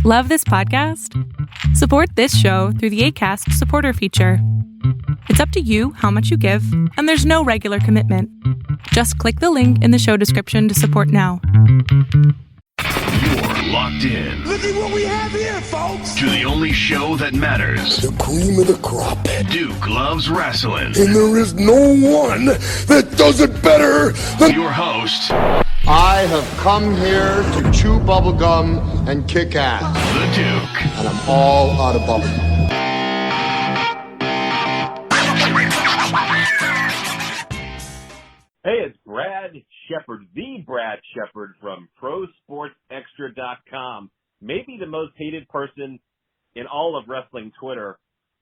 Love this podcast? Support this show through the Acast supporter feature. It's up to you how much you give, and there's no regular commitment. Just click the link in the show description to support now. You're locked in. Look at what we have here, folks. To the only show that matters. The cream of the crop. Duke loves Rasslin. And there is no one that does it better than your host. I have come here to chew bubblegum and kick ass. The Duke. And I'm all out of bubblegum. Hey, it's Brad Shepard, the Brad Shepard from ProSportsExtra.com. Maybe the most hated person in all of wrestling Twitter.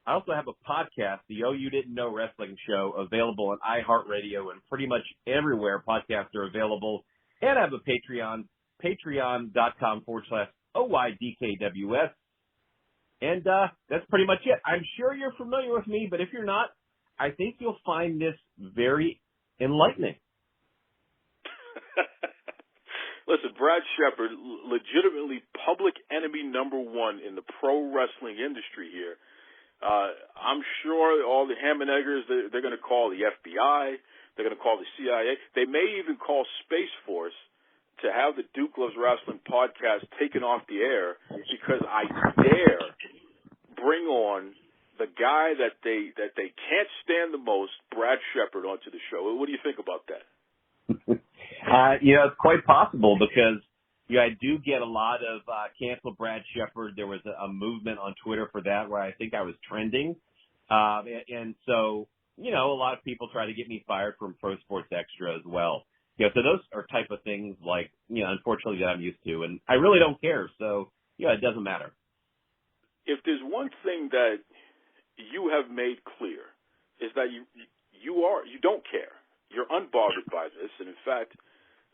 I also have a podcast, the Oh You Didn't Know Wrestling Show, available on iHeartRadio and pretty much everywhere podcasts are available. And I have a Patreon, patreon.com/OYDKWS. And that's pretty much it. I'm sure you're familiar with me, but if you're not, I think you'll find this very enlightening. Listen, Brad Shepard, legitimately public enemy number one in the pro wrestling industry here. I'm sure all the ham and eggers, they're going to call the FBI. They're going to call the CIA. They may even call Space Force to have the Duke Loves Wrestling podcast taken off the air because I dare bring on the guy that they can't stand the most, Brad Shepard, onto the show. What do you think about that? It's quite possible because I do get a lot of cancel Brad Shepard. There was a movement on Twitter for that where I think I was trending. And so, a lot of people try to get me fired from Pro Sports Extra as well. So those are type of things like, unfortunately that I'm used to. And I really don't care. So, it doesn't matter. If there's one thing that you have made clear is that you don't care. You're unbothered by this. And in fact,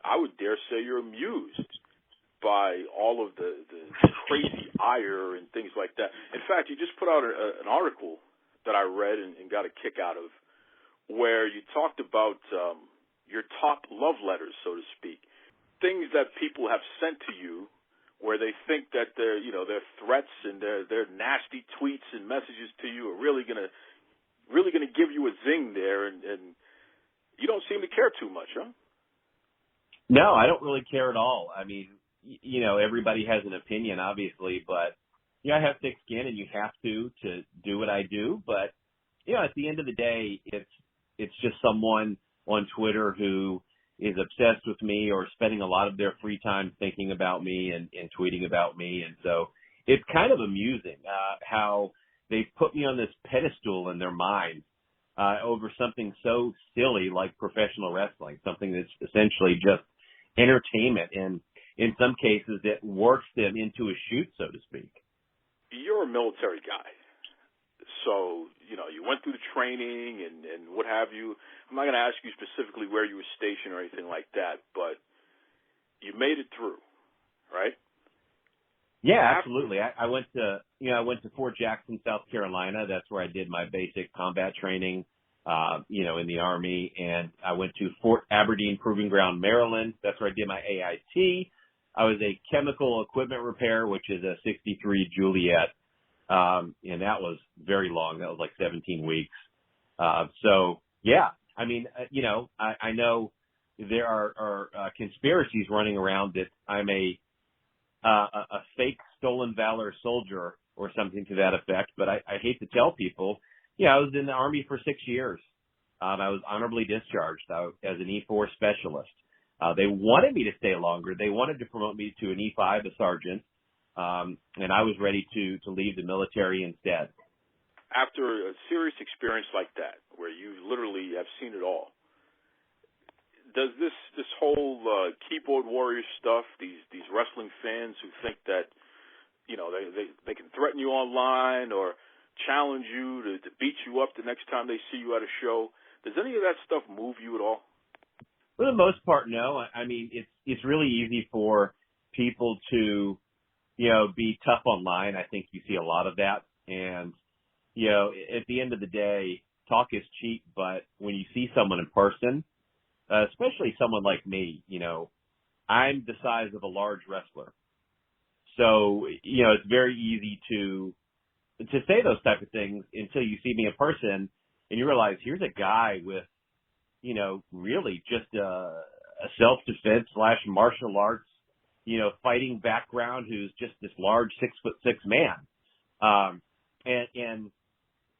I would dare say you're amused by all of the crazy ire and things like that. In fact, you just put out an article that I read and got a kick out of where you talked about your top love letters, so to speak, things that people have sent to you where they think that their threats and their nasty tweets and messages to you are really gonna give you a zing there, and you don't seem to care too much, huh? No, I don't really care at all. I mean, everybody has an opinion, obviously, but I have thick skin, and you have to do what I do. But at the end of the day, it's just someone on Twitter who is obsessed with me or spending a lot of their free time thinking about me and tweeting about me. And so it's kind of amusing how they've put me on this pedestal in their mind over something so silly like professional wrestling, something that's essentially just entertainment. And in some cases, it works them into a shoot, so to speak. You're a military guy. So, you went through the training and what have you. I'm not going to ask you specifically where you were stationed or anything like that, but you made it through, right? Yeah, absolutely. I went to Fort Jackson, South Carolina. That's where I did my basic combat training, in the Army. And I went to Fort Aberdeen Proving Ground, Maryland. That's where I did my AIT. I was a chemical equipment repair, which is a 63 Juliet. And that was very long. That was like 17 weeks. So yeah, I mean, I know there are conspiracies running around that I'm a fake stolen valor soldier or something to that effect. But I hate to tell people, I was in the Army for 6 years. I was honorably discharged as an E4 specialist. They wanted me to stay longer. They wanted to promote me to an E5, a sergeant. And I was ready to leave the military instead. After a serious experience like that, where you literally have seen it all, does this whole keyboard warrior stuff, these wrestling fans who think that they can threaten you online or challenge you to beat you up the next time they see you at a show, does any of that stuff move you at all? For the most part, no. I mean, it's really easy for people to be tough online. I think you see a lot of that. And, at the end of the day, talk is cheap, but when you see someone in person, especially someone like me, I'm the size of a large wrestler. So, you know, it's very easy to say those type of things until you see me in person and you realize here's a guy with, you know, really just a self-defense / martial arts, you know, fighting background who's just this large 6'6" man. And,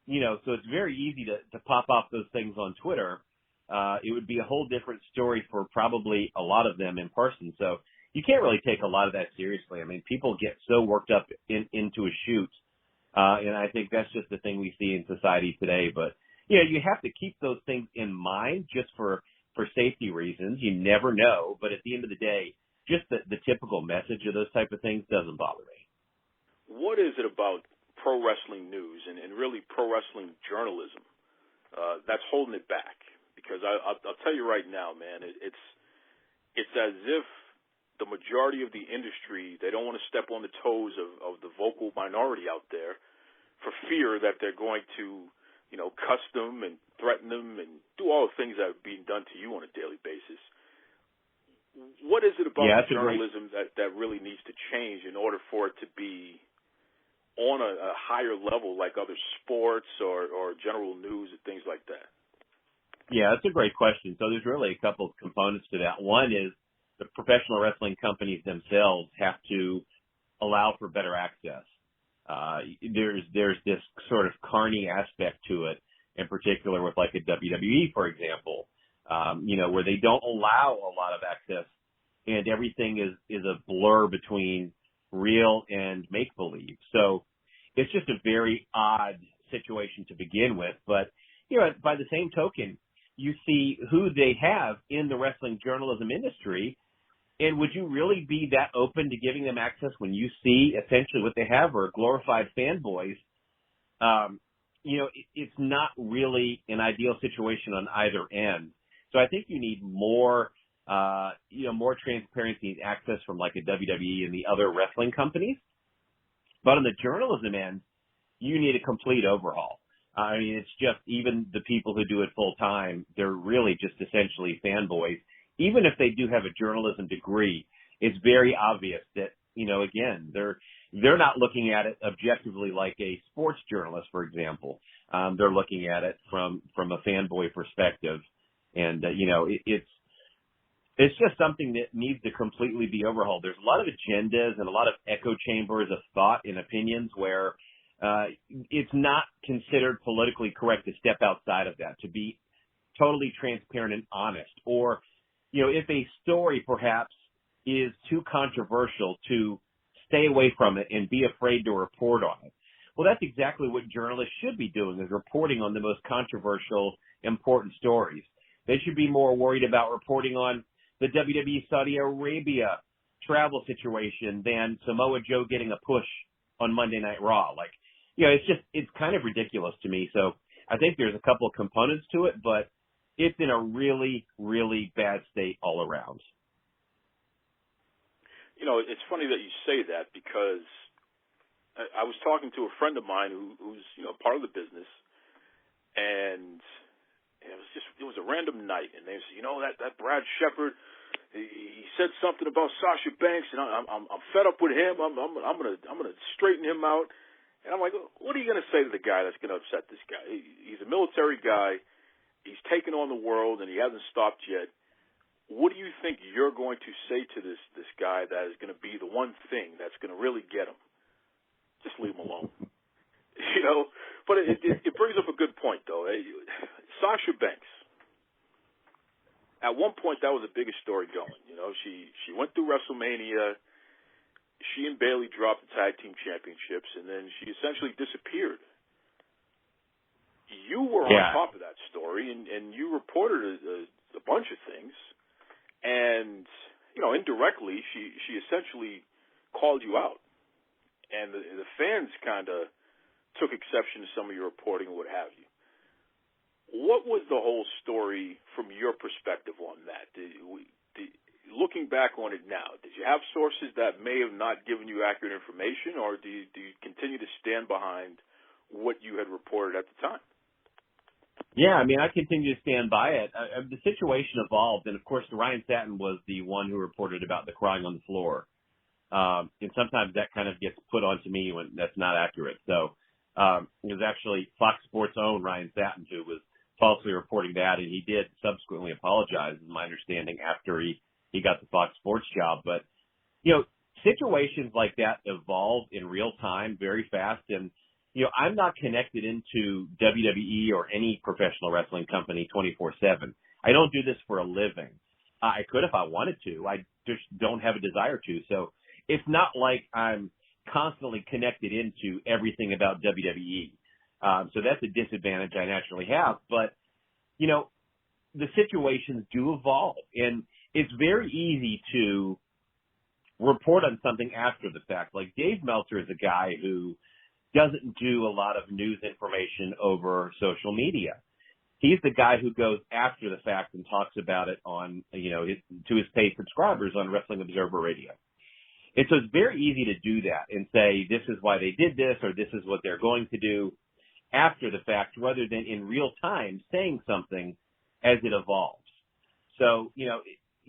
you know, so it's very easy to pop off those things on Twitter. It would be a whole different story for probably a lot of them in person. So you can't really take a lot of that seriously. I mean, people get so worked up into a shoot. And I think that's just the thing we see in society today. But, you know, you have to keep those things in mind just for safety reasons. You never know. But at the end of the day, just the typical message of those type of things doesn't bother me. What is it about pro wrestling news and really pro wrestling journalism that's holding it back? Because I'll tell you right now, man, it's as if the majority of the industry, they don't want to step on the toes of the vocal minority out there for fear that they're going to, you know, cuss them and threaten them and do all the things that are being done to you on a daily basis. What is it about journalism that really needs to change in order for it to be on a higher level like other sports or general news and things like that? Yeah, that's a great question. So there's really a couple of components to that. One is the professional wrestling companies themselves have to allow for better access. There's this sort of carny aspect to it, in particular with like a WWE, for example, you know, where they don't allow a lot of access and everything is a blur between real and make-believe. So it's just a very odd situation to begin with. But, you know, by the same token, you see who they have in the wrestling journalism industry, and would you really be that open to giving them access when you see essentially what they have are glorified fanboys? You know, it's not really an ideal situation on either end. So I think you need more, you know, more transparency and access from like a WWE and the other wrestling companies. But on the journalism end, you need a complete overhaul. I mean, it's just even the people who do it full time, they're really just essentially fanboys. Even if they do have a journalism degree, it's very obvious that, you know, again, they're not looking at it objectively like a sports journalist, for example. They're looking at it from a fanboy perspective. And, you know, it's just something that needs to completely be overhauled. There's a lot of agendas and a lot of echo chambers of thought and opinions where it's not considered politically correct to step outside of that, to be totally transparent and honest. Or, you know, if a story perhaps is too controversial, to stay away from it and be afraid to report on it. Well, that's exactly what journalists should be doing, is reporting on the most controversial, important stories. They should be more worried about reporting on the WWE Saudi Arabia travel situation than Samoa Joe getting a push on Monday Night Raw. Like, you know, it's kind of ridiculous to me. So I think there's a couple of components to it, but it's in a really, really bad state all around. You know, it's funny that you say that, because I was talking to a friend of mine who's, you know, part of the business, and it was a random night, and they said, you know, that Brad Shepard, he said something about Sasha Banks, and I'm fed up with him. I'm gonna straighten him out. And I'm like, what are you gonna say to the guy that's gonna upset this guy? He's a military guy. He's taken on the world, and he hasn't stopped yet. What do you think you're going to say to this guy that is going to be the one thing that's going to really get him? Just leave him alone. You know? But it brings up a good point, though. Sasha Banks. At one point, that was the biggest story going. You know, she went through WrestleMania. She and Bayley dropped the tag team championships, and then she essentially disappeared. You were on top of that story, and you reported a bunch of things. And, you know, indirectly, she essentially called you out. And the fans kind of took exception to some of your reporting and what have you. What was the whole story from your perspective on that? Looking back on it now, did you have sources that may have not given you accurate information, or do you continue to stand behind what you had reported at the time? Yeah, I mean, I continue to stand by it. The situation evolved, and of course, Ryan Satin was the one who reported about the crying on the floor. And sometimes that kind of gets put onto me when that's not accurate. So it was actually Fox Sports' own Ryan Satin who was falsely reporting that, and he did subsequently apologize, is my understanding, after he got the Fox Sports job. But, situations like that evolve in real time very fast. And, I'm not connected into WWE or any professional wrestling company 24/7. I don't do this for a living. I could if I wanted to. I just don't have a desire to. So it's not like I'm constantly connected into everything about WWE. So that's a disadvantage I naturally have. But, the situations do evolve. And it's very easy to report on something after the fact. Like Dave Meltzer is a guy who doesn't do a lot of news information over social media. He's the guy who goes after the fact and talks about it on, to his paid subscribers on Wrestling Observer Radio. And so it's very easy to do that and say, this is why they did this, or this is what they're going to do after the fact, rather than in real time saying something as it evolves. So,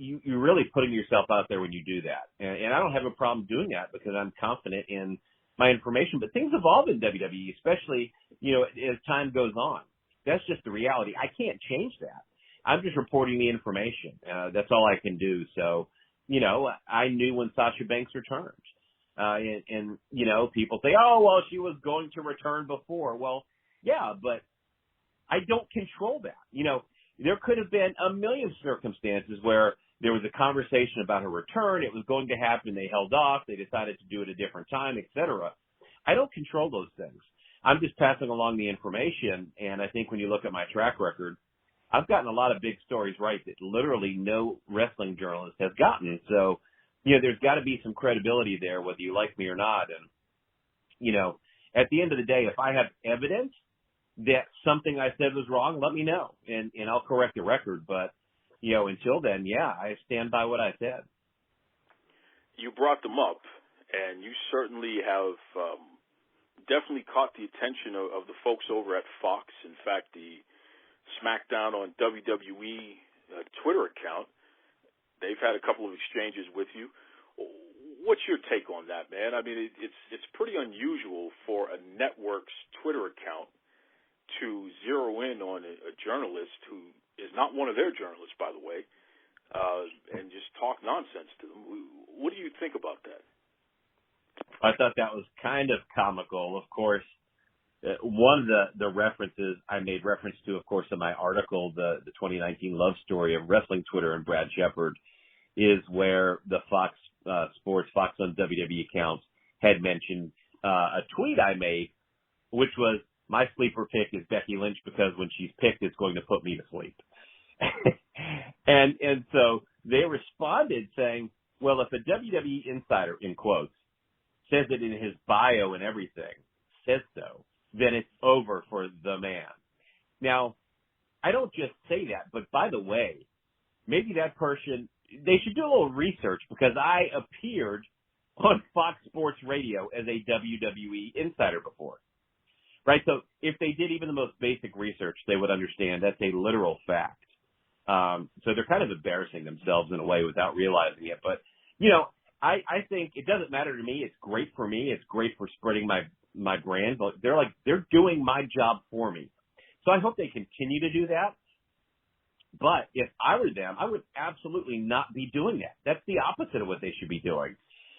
you're really putting yourself out there when you do that. And I don't have a problem doing that because I'm confident in my information. But things evolve in WWE, especially, as time goes on. That's just the reality. I can't change that. I'm just reporting the information. That's all I can do. So, I knew when Sasha Banks returned. And people say, oh, well, she was going to return before. Well, yeah, but I don't control that. There could have been a million circumstances where there was a conversation about her return. It was going to happen. They held off. They decided to do it a different time, etc. I don't control those things. I'm just passing along the information. And I think when you look at my track record, I've gotten a lot of big stories right that literally no wrestling journalist has gotten. So, there's got to be some credibility there, whether you like me or not. And, at the end of the day, if I have evidence that something I said was wrong, let me know and I'll correct the record. But, until then, yeah, I stand by what I said. You brought them up, and you certainly have definitely caught the attention of the folks over at Fox. In fact, the SmackDown on WWE Twitter account, they've had a couple of exchanges with you. What's your take on that, man? I mean, it's pretty unusual for a network's Twitter account to zero in on a journalist who is not one of their journalists, by the way, and just talk nonsense to them. What do you think about that? I thought that was kind of comical. Of course, one of the references I made reference to, of course, in my article, the 2019 love story of wrestling Twitter and Brad Shepard, is where the Fox Sports, Fox on WWE accounts had mentioned a tweet I made, which was, my sleeper pick is Becky Lynch because when she's picked, it's going to put me to sleep. and so they responded saying, well, if a WWE insider, in quotes, says it in his bio and everything, says so, then it's over for the man. Now, I don't just say that, but by the way, maybe that person, they should do a little research because I appeared on Fox Sports Radio as a WWE insider before. Right, so if they did even the most basic research, they would understand that's a literal fact. So they're kind of embarrassing themselves in a way without realizing it. But, I think it doesn't matter to me. It's great for me. It's great for spreading my brand. But they're doing my job for me. So I hope they continue to do that. But if I were them, I would absolutely not be doing that. That's the opposite of what they should be doing.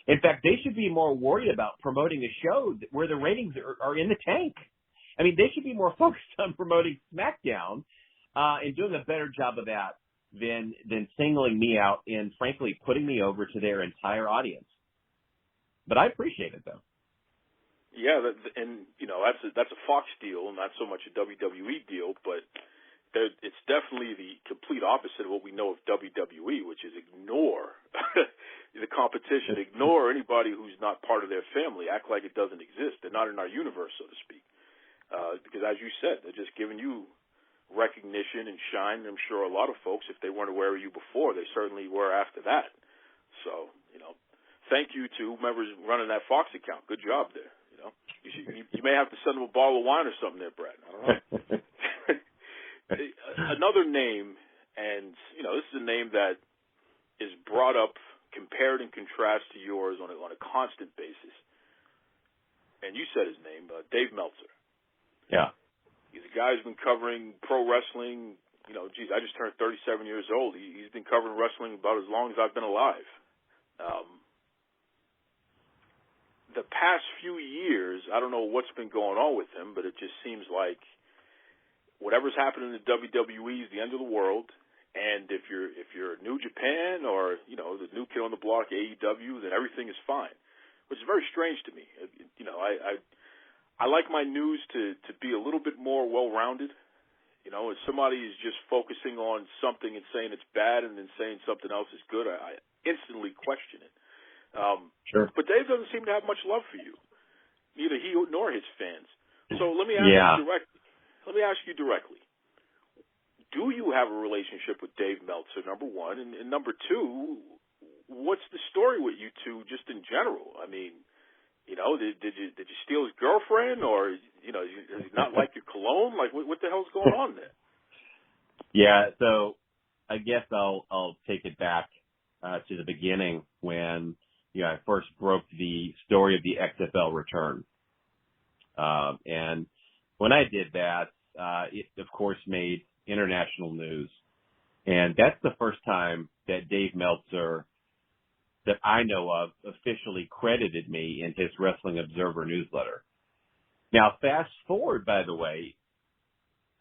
In fact, they should be more worried about promoting a show where the ratings are in the tank. I mean, they should be more focused on promoting SmackDown and doing a better job of that than singling me out and, frankly, putting me over to their entire audience. But I appreciate it, though. Yeah, and that's a Fox deal, not so much a WWE deal, but it's definitely the complete opposite of what we know of WWE, which is ignore the competition, ignore anybody who's not part of their family, act like it doesn't exist. They're not in our universe, so to speak. Because as you said, they're just giving you recognition and shine. I'm sure a lot of folks, if they weren't aware of you before, they certainly were after that. So, thank you to whomever's running that Fox account. Good job there. You may have to send them a bottle of wine or something there, Brad. I don't know. Another name, and this is a name that is brought up compared and contrast to yours on a constant basis. And you said his name, Dave Meltzer. Yeah. He's a guy who's been covering pro wrestling. I just turned 37 years old. He's been covering wrestling about as long as I've been alive. The past few years, I don't know what's been going on with him, but it just seems like whatever's happening in the WWE is the end of the world. And if you're New Japan or the new kid on the block, AEW, then everything is fine, which is very strange to me. I like my news to be a little bit more well-rounded. If somebody is just focusing on something and saying it's bad and then saying something else is good, I instantly question it. Sure. But Dave doesn't seem to have much love for you, neither he nor his fans. So let me ask you directly. Do you have a relationship with Dave Meltzer, number one? And number two, what's the story with you two just in general? I mean, did you steal his girlfriend, or does he not like your cologne? Like, what the hell's going on there? Yeah, so I guess I'll take it back to the beginning when I first broke the story of the XFL return. And when I did that, it of course made international news. And that's the first time that Dave Meltzer, that I know of, officially credited me in his Wrestling Observer newsletter. Now, fast forward, by the way,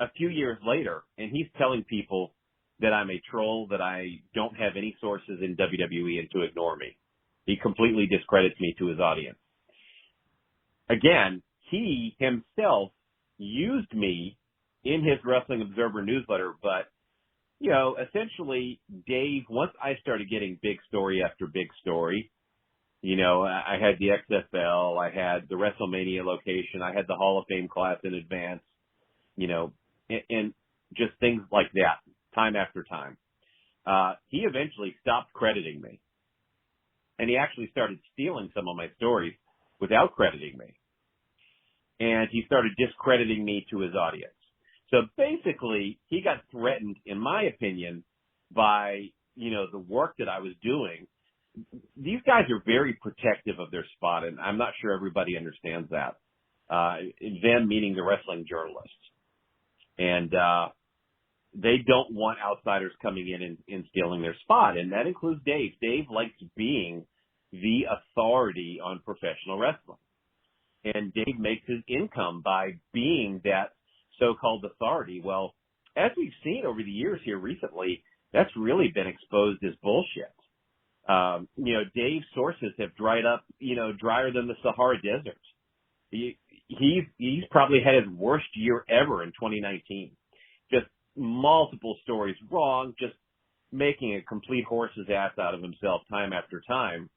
a few years later, and he's telling people that I'm a troll, that I don't have any sources in WWE and to ignore me. He completely discredits me to his audience. Again, he himself used me in his Wrestling Observer newsletter, but, essentially, Dave, once I started getting big story after big story, I had the XFL, I had the WrestleMania location, I had the Hall of Fame class in advance, and just things like that, time after time. He eventually stopped crediting me. And he actually started stealing some of my stories without crediting me. And he started discrediting me to his audience. So basically, he got threatened, in my opinion, by, the work that I was doing. These guys are very protective of their spot, and I'm not sure everybody understands that. Them meaning the wrestling journalists. And they don't want outsiders coming in and stealing their spot, and that includes Dave. Dave likes being the authority on professional wrestling. And Dave makes his income by being that so-called authority. Well, as we've seen over the years here recently, that's really been exposed as bullshit. Dave's sources have dried up, drier than the Sahara Desert. He's probably had his worst year ever in 2019. Just multiple stories wrong, just making a complete horse's ass out of himself time after time.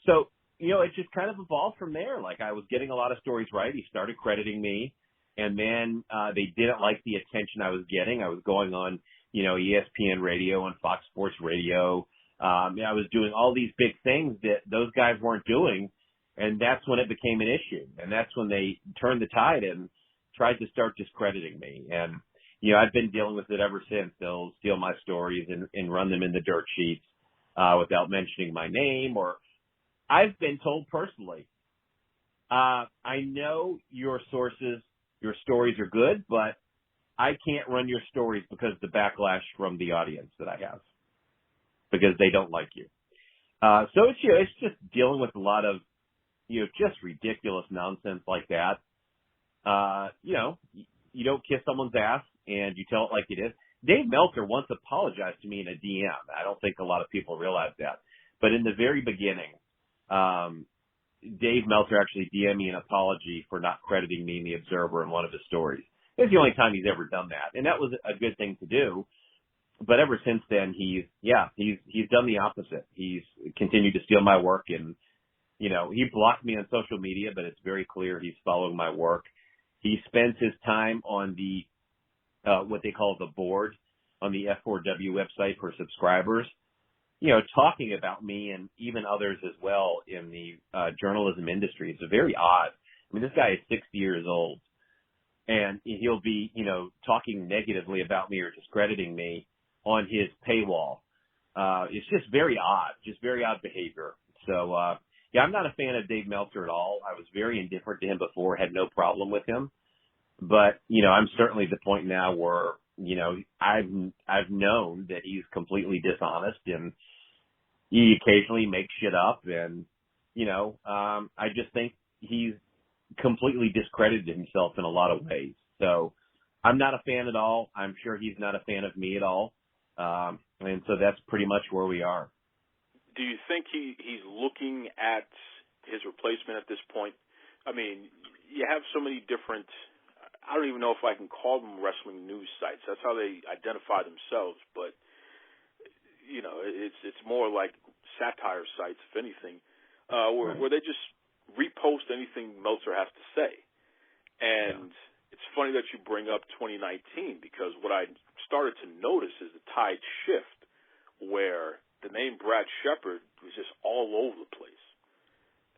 So, it just kind of evolved from there. Like, I was getting a lot of stories right. He started crediting me, and then they didn't like the attention I was getting. I was going on, ESPN radio and Fox Sports Radio. I was doing all these big things that those guys weren't doing, and that's when it became an issue. And that's when they turned the tide and tried to start discrediting me. And, I've been dealing with it ever since. They'll steal my stories and run them in the dirt sheets without mentioning my name. Or I've been told personally, I know your sources, your stories are good, but I can't run your stories because of the backlash from the audience that I have, because they don't like you. So it's just dealing with a lot of, just ridiculous nonsense like that. You don't kiss someone's ass and you tell it like it is. Dave Meltzer once apologized to me in a DM. I don't think a lot of people realize that. But in the very beginning, Dave Meltzer actually DM'd me an apology for not crediting me in the Observer in one of his stories. It's the only time he's ever done that. And that was a good thing to do. But ever since then, he's done the opposite. He's continued to steal my work, and, he blocked me on social media, but it's very clear he's following my work. He spends his time on the, what they call the board on the F4W website for subscribers, talking about me and even others as well in the journalism industry. It's very odd. I mean, this guy is 60 years old, and he'll be, talking negatively about me or discrediting me on his paywall. it's just very odd behavior. So, yeah, I'm not a fan of Dave Meltzer at all. I was very indifferent to him before, had no problem with him. But, I'm certainly at the point now where, I've known that he's completely dishonest and he occasionally makes shit up. And, I just think he's completely discredited himself in a lot of ways. So I'm not a fan at all. I'm sure he's not a fan of me at all. And so that's pretty much where we are. Do you think he's looking at his replacement at this point? I mean, you have so many different, I don't even know if I can call them wrestling news sites. That's how they identify themselves. But, it's more like satire sites, if anything, where they just repost anything Meltzer has to say. And it's funny that you bring up 2019 because what I started to notice is the tide shift where the name Brad Shepard was just all over the place.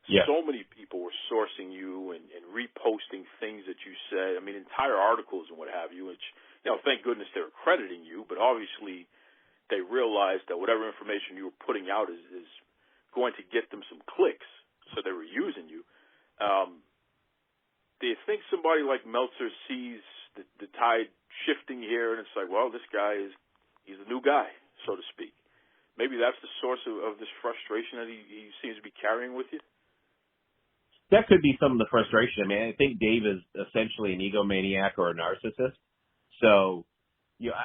Yeah. So many people were sourcing you and reposting things that you said. I mean, entire articles and what have you, which, thank goodness they're crediting you, but obviously they realized that whatever information you were putting out is going to get them some clicks, so they were using you. Do you think somebody like Meltzer sees the tide shifting here and it's like, well, this guy he's the new guy, so to speak? Maybe that's the source of this frustration that he seems to be carrying with you? That could be some of the frustration. I mean, I think Dave is essentially an egomaniac or a narcissist. So,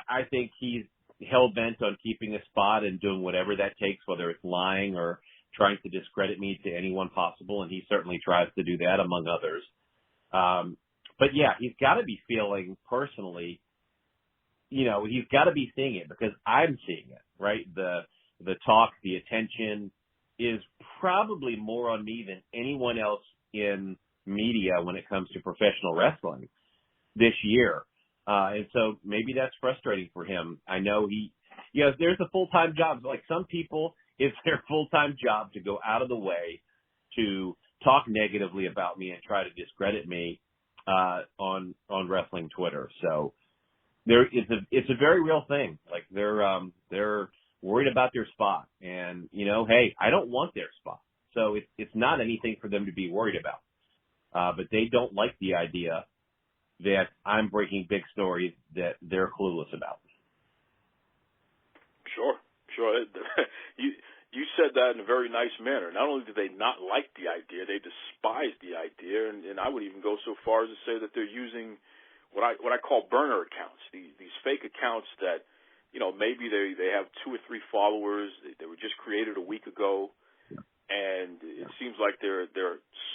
I think he's hell-bent on keeping a spot and doing whatever that takes, whether it's lying or trying to discredit me to anyone possible, and he certainly tries to do that, among others. But, yeah, he's got to be feeling personally, he's got to be seeing it because I'm seeing it, right? The talk, the attention is probably more on me than anyone else in media when it comes to professional wrestling this year. And so maybe that's frustrating for him. I know there's a full-time job. Like some people, it's their full-time job to go out of the way to talk negatively about me and try to discredit me on wrestling Twitter. So it's a very real thing. Like they're worried about their spot, and hey, I don't want their spot, so it's not anything for them to be worried about. But they don't like the idea that I'm breaking big stories that they're clueless about. Sure. You said that in a very nice manner. Not only do they not like the idea, they despise the idea, and I would even go so far as to say that they're using what I call burner accounts, these fake accounts that, maybe they have 2 or 3 followers. They were just created a week ago, and it seems like their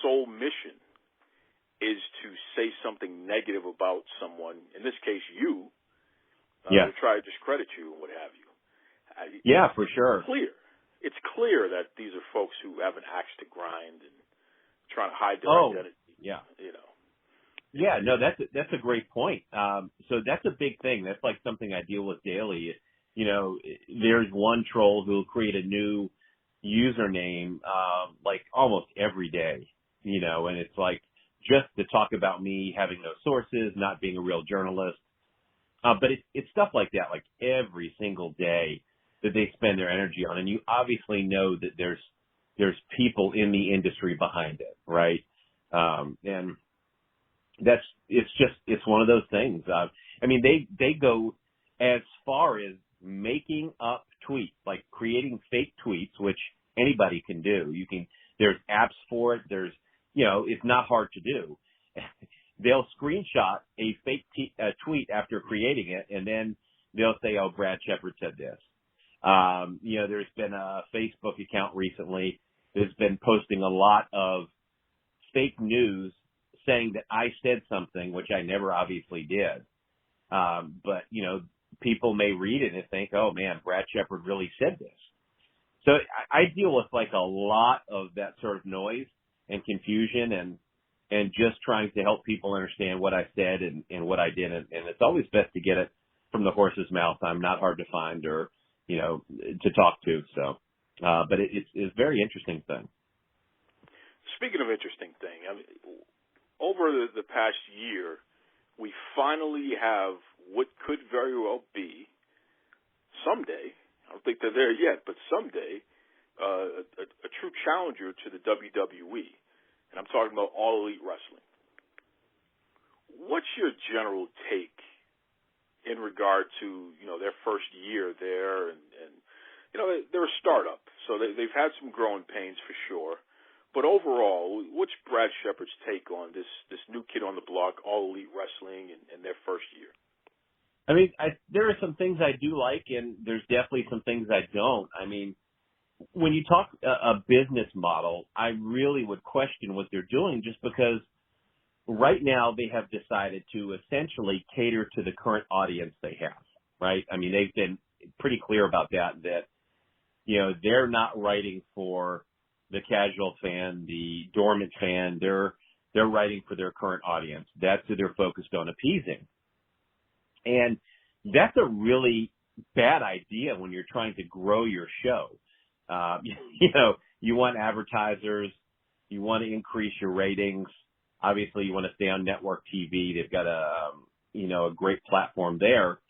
sole mission is to say something negative about someone, in this case you, to try to discredit you and what have you. Yeah, for sure. It's clear that these are folks who have an axe to grind and trying to hide their identity. Yeah. Yeah, no, that's a great point. So that's a big thing. That's like something I deal with daily. There's one troll who'll create a new username, like almost every day, and it's like just to talk about me having no sources, not being a real journalist. But it's stuff like that, like every single day that they spend their energy on. And you obviously know that there's people in the industry behind it, right? And it's one of those things. I mean, they go as far as making up tweets, like creating fake tweets, which anybody can do. There's apps for it. It's not hard to do. They'll screenshot a fake tweet after creating it, and then they'll say, "Oh, Brad Shepard said this." There's been a Facebook account recently that's been posting a lot of fake news saying that I said something, which I never obviously did. But, people may read it and think, oh, man, Brad Shepard really said this. So I deal with like a lot of that sort of noise and confusion and just trying to help people understand what I said and what I did. And it's always best to get it from the horse's mouth. I'm not hard to find or, to talk to. So, but it's a very interesting thing. Speaking of interesting thing, I mean, over the past year, we finally have what could very well be someday I don't think they're there yet, but someday, a true challenger to the WWE, and I'm talking about All Elite Wrestling. What's your general take in regard to, their first year there, and they're a startup, so they've had some growing pains for sure. But overall, what's Brad Shepard's take on this new kid on the block, All Elite Wrestling, and their first year? I mean, there are some things I do like, and there's definitely some things I don't. I mean, when you talk a business model, I really would question what they're doing, just because right now they have decided to essentially cater to the current audience they have, right? I mean, they've been pretty clear about that, they're not writing for the casual fan, the dormant fan. They're writing for their current audience. That's who they're focused on appeasing. And that's a really bad idea when you're trying to grow your show. You want advertisers, you want to increase your ratings. Obviously, you want to stay on network TV. They've got a great platform there.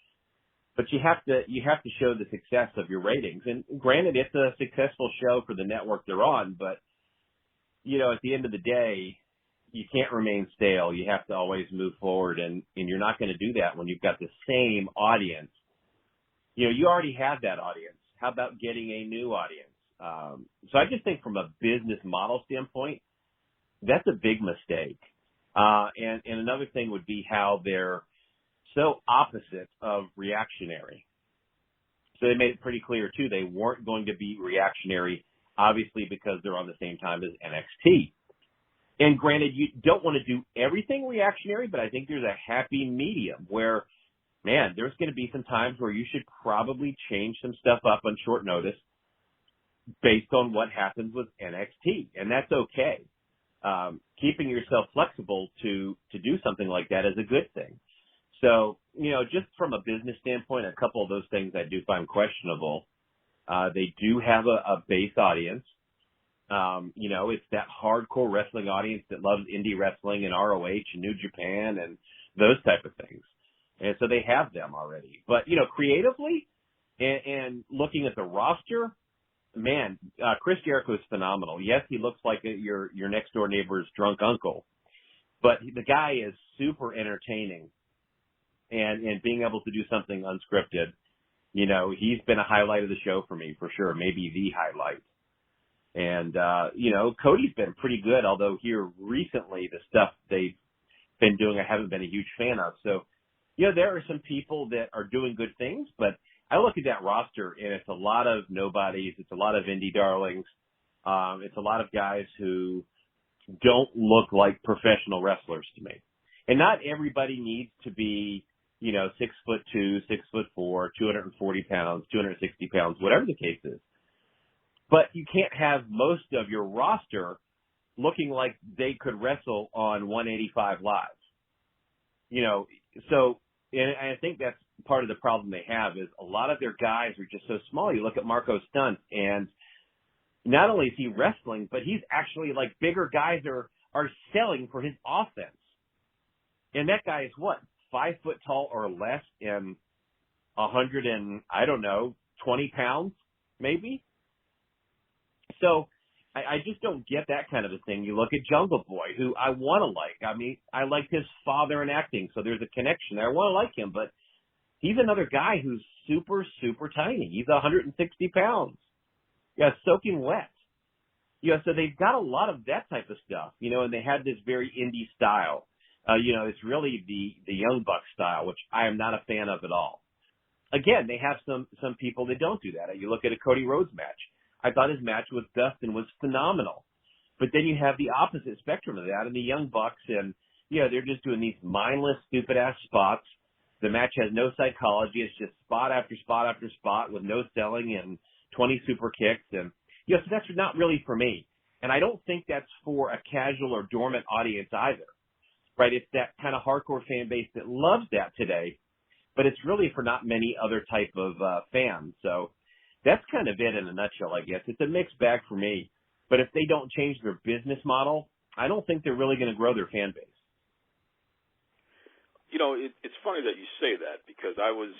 But you have to show the success of your ratings. And granted, it's a successful show for the network they're on, but, at the end of the day, you can't remain stale. You have to always move forward, and you're not going to do that when you've got the same audience. You already have that audience. How about getting a new audience? So I just think from a business model standpoint, that's a big mistake. And another thing would be how they're so opposite of reactionary. So they made it pretty clear, too, they weren't going to be reactionary, obviously, because they're on the same time as NXT. And granted, you don't want to do everything reactionary, but I think there's a happy medium where, man, there's going to be some times where you should probably change some stuff up on short notice based on what happens with NXT, and that's okay. Keeping yourself flexible to do something like that is a good thing. So, just from a business standpoint, a couple of those things I do find questionable. They do have a base audience. It's that hardcore wrestling audience that loves indie wrestling and ROH and New Japan and those type of things. And so they have them already. But, creatively and looking at the roster, man, Chris Jericho is phenomenal. Yes, he looks like your next door neighbor's drunk uncle, but the guy is super entertaining and being able to do something unscripted. He's been a highlight of the show for me, for sure, maybe the highlight. And, Cody's been pretty good, although here recently the stuff they've been doing I haven't been a huge fan of. So, there are some people that are doing good things, but I look at that roster and it's a lot of nobodies. It's a lot of indie darlings. It's a lot of guys who don't look like professional wrestlers to me. And not everybody needs to be, 6'2", 6'4", 240 pounds, 260 pounds, whatever the case is. But you can't have most of your roster looking like they could wrestle on 185 Live. So, and I think that's part of the problem they have is a lot of their guys are just so small. You look at Marco Stunt, and not only is he wrestling, but he's actually like bigger guys are selling for his offense. And that guy is what, 5 foot tall or less and 20 pounds maybe? So I just don't get that kind of a thing. You look at Jungle Boy, who I want to like. I mean, I like his father in acting, so there's a connection there. I want to like him, but he's another guy who's super, super tiny. He's 160 pounds. Yeah, soaking wet. So they've got a lot of that type of stuff, and they had this very indie style. It's really the Young Buck style, which I am not a fan of at all. Again, they have some people that don't do that. You look at a Cody Rhodes match. I thought his match with Dustin was phenomenal. But then you have the opposite spectrum of that and the Young Bucks, and, they're just doing these mindless, stupid-ass spots. The match has no psychology. It's just spot after spot after spot with no selling and 20 super kicks. And, so that's not really for me. And I don't think that's for a casual or dormant audience either, right? It's that kind of hardcore fan base that loves that today, but it's really for not many other type of fans. So that's kind of it in a nutshell, I guess. It's a mixed bag for me. But if they don't change their business model, I don't think they're really going to grow their fan base. It's funny that you say that because I was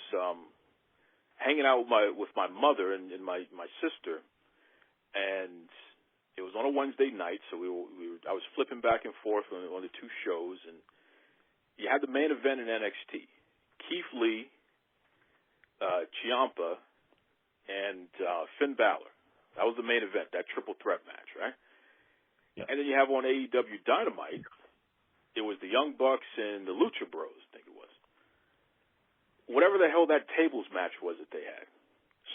hanging out with my mother and my sister, and it was on a Wednesday night, so I was flipping back and forth on the two shows, and you had the main event in NXT. Keith Lee, Ciampa, and Finn Balor. That was the main event, that triple threat match, right? Yeah. And then you have on AEW Dynamite, it was the Young Bucks and the Lucha Bros, I think it was. Whatever the hell that tables match was that they had.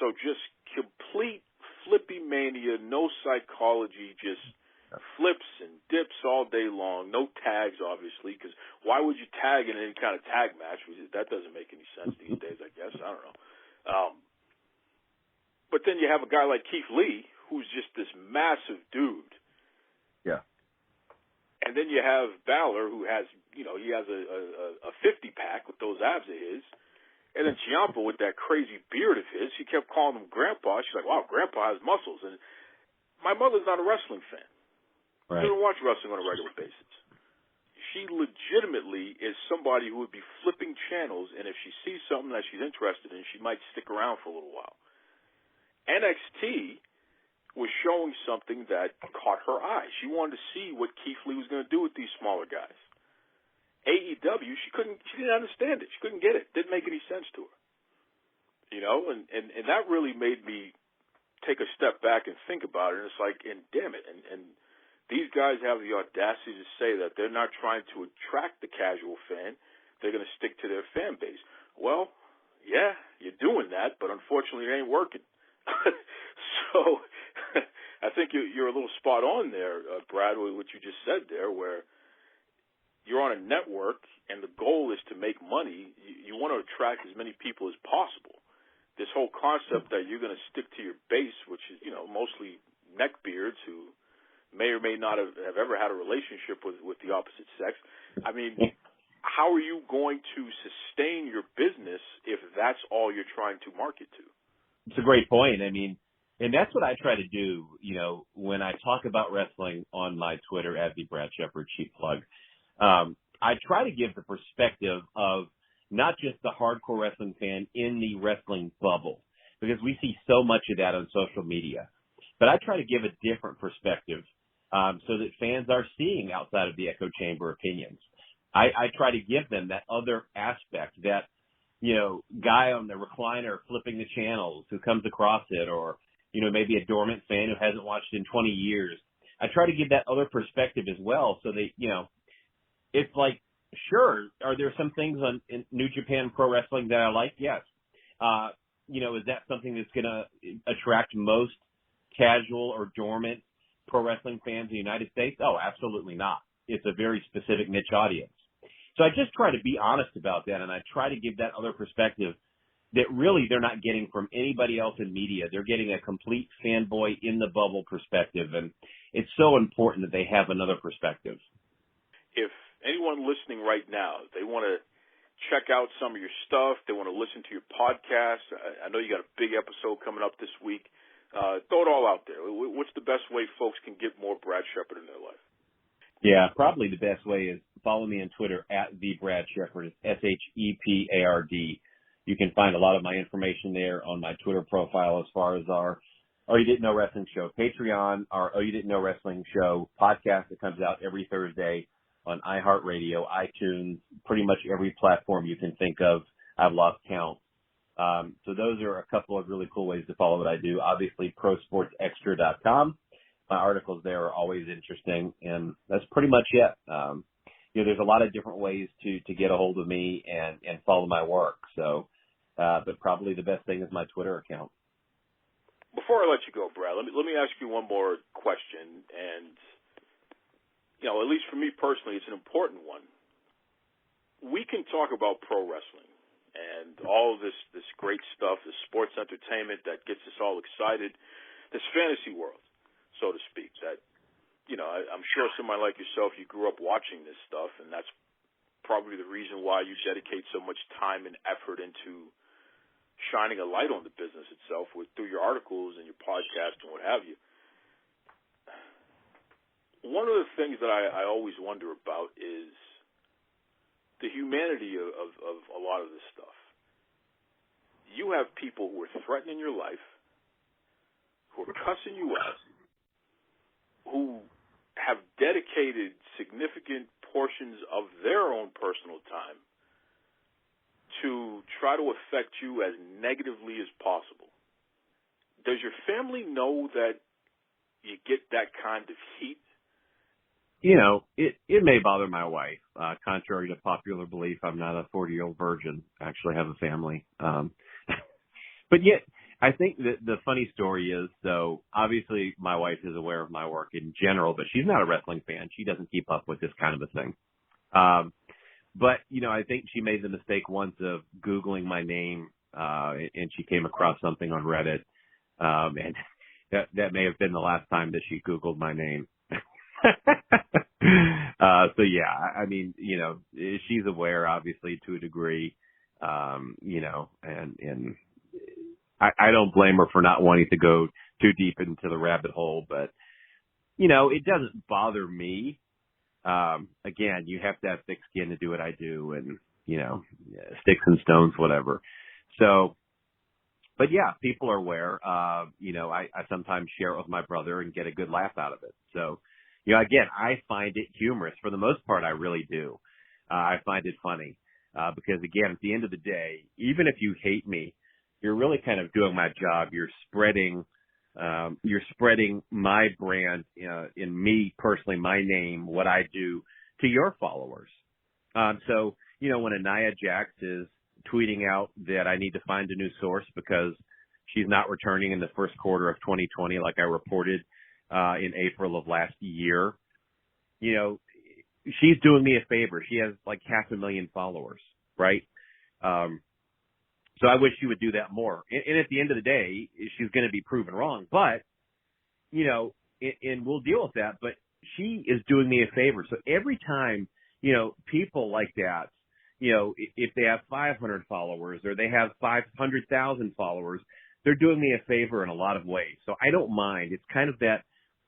So just complete flippy mania, no psychology, just flips and dips all day long. No tags, obviously, because why would you tag in any kind of tag match? That doesn't make any sense these days, I guess. I don't know. But then you have a guy like Keith Lee, who's just this massive dude. Yeah. And then you have Balor, who has, he has a 50-pack with those abs of his. And then Ciampa with that crazy beard of his. She kept calling him Grandpa. She's like, wow, Grandpa has muscles. And my mother's not a wrestling fan. Right. She doesn't watch wrestling on a regular basis. She legitimately is somebody who would be flipping channels, and if she sees something that she's interested in, she might stick around for a little while. NXT was showing something that caught her eye. She wanted to see what Keith Lee was going to do with these smaller guys. AEW, she didn't understand it. She couldn't get it. Didn't make any sense to her. And that really made me take a step back and think about it. And it's like, and damn it. And these guys have the audacity to say that they're not trying to attract the casual fan. They're going to stick to their fan base. Well, yeah, you're doing that, but unfortunately it ain't working. So I think you're a little spot on there, Brad, with what you just said there, where you're on a network and the goal is to make money. You want to attract as many people as possible. This whole concept that you're going to stick to your base, which is, mostly neckbeards who may or may not have ever had a relationship with the opposite sex. I mean, how are you going to sustain your business if that's all you're trying to market to? It's a great point. I mean, and that's what I try to do, when I talk about wrestling on my Twitter, at the Brad Shepard, cheap plug. I try to give the perspective of not just the hardcore wrestling fan in the wrestling bubble, because we see so much of that on social media. But I try to give a different perspective so that fans are seeing outside of the echo chamber opinions. I try to give them that other aspect, that, guy on the recliner flipping the channels who comes across it, or, maybe a dormant fan who hasn't watched in 20 years. I try to give that other perspective as well, so they, it's like, sure, are there some things in New Japan Pro Wrestling that I like? Yes. Is that something that's going to attract most casual or dormant pro wrestling fans in the United States? Oh, absolutely not. It's a very specific niche audience. So I just try to be honest about that, and I try to give that other perspective that really they're not getting from anybody else in media. They're getting a complete fanboy in the bubble perspective, and it's so important that they have another perspective. If anyone listening right now, they want to check out some of your stuff, they want to listen to your podcast, I know you got a big episode coming up this week. Throw it all out there. What's the best way folks can get more Brad Shepard in their life? Yeah, probably the best way is follow me on Twitter at the Brad Shepard. It's SHEPARD. You can find a lot of my information there on my Twitter profile, as far as our Oh You Didn't Know Wrestling show, Patreon, our Oh You Didn't Know Wrestling show podcast that comes out every Thursday on iHeartRadio, iTunes, pretty much every platform you can think of. I've lost count. So those are a couple of really cool ways to follow what I do. Obviously, ProSportsExtra.com. My articles there are always interesting, and that's pretty much it. There's a lot of different ways to get a hold of me and follow my work. So, but probably the best thing is my Twitter account. Before I let you go, Brad, let me ask you one more question, and at least for me personally, it's an important one. We can talk about pro wrestling and all of this great stuff, this sports entertainment that gets us all excited, this fantasy world, so to speak, that, I'm sure somebody like yourself, you grew up watching this stuff, and that's probably the reason why you dedicate so much time and effort into shining a light on the business itself through your articles and your podcast and what have you. One of the things that I always wonder about is the humanity of a lot of this stuff. you have people who are threatening your life, who are cussing you out, who have dedicated significant portions of their own personal time to try to affect you as negatively as possible. Does your family know that you get that kind of heat? You know, it may bother my wife. Contrary to popular belief, I'm not a 40-year-old virgin. I actually have a family. But yet, I think that the funny story is, so obviously my wife is aware of my work in general, but she's not a wrestling fan. She doesn't keep up with this kind of a thing. But, you know, I think she made the mistake once of Googling my name, and she came across something on Reddit. And that may have been the last time that she Googled my name. So yeah, I mean, you know, she's aware, obviously, to a degree, you know, and I don't blame her for not wanting to go too deep into the rabbit hole, but, you know, it doesn't bother me. Again, you have to have thick skin to do what I do, and, you know, sticks and stones, whatever. So, but yeah, people are aware. You know, I sometimes share it with my brother and get a good laugh out of it. So, you know, again, I find it humorous. For the most part, I really do. I find it funny. Because again, at the end of the day, even if you hate me, you're really kind of doing my job. You're spreading my brand, in me personally, my name, what I do to your followers. So, you know, when Anaya Jax is tweeting out that I need to find a new source because she's not returning in the first quarter of 2020, like I reported, in April of last year, you know, she's doing me a favor. She has like 500,000 followers, right? So I wish she would do that more. And at the end of the day, she's going to be proven wrong. But, you know, and we'll deal with that. But she is doing me a favor. So every time, you know, people like that, you know, if they have 500 followers or they have 500,000 followers, they're doing me a favor in a lot of ways. So I don't mind. It's kind of that,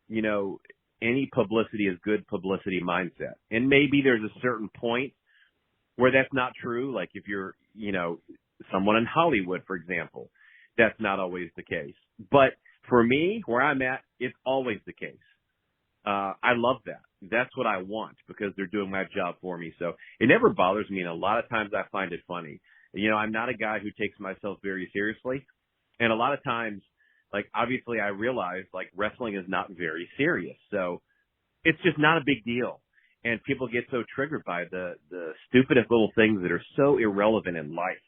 you know, any publicity is good publicity mindset. And maybe there's a certain point where that's not true. Like if you're, you know, someone in Hollywood, for example, that's not always the case. But for me, where I'm at, it's always the case. I love that. That's what I want because they're doing my job for me. So it never bothers me. And a lot of times I find it funny. You know, I'm not a guy who takes myself very seriously. And a lot of times, like, obviously I realize, like, wrestling is not very serious. So it's just not a big deal. And people get so triggered by the stupidest little things that are so irrelevant in life.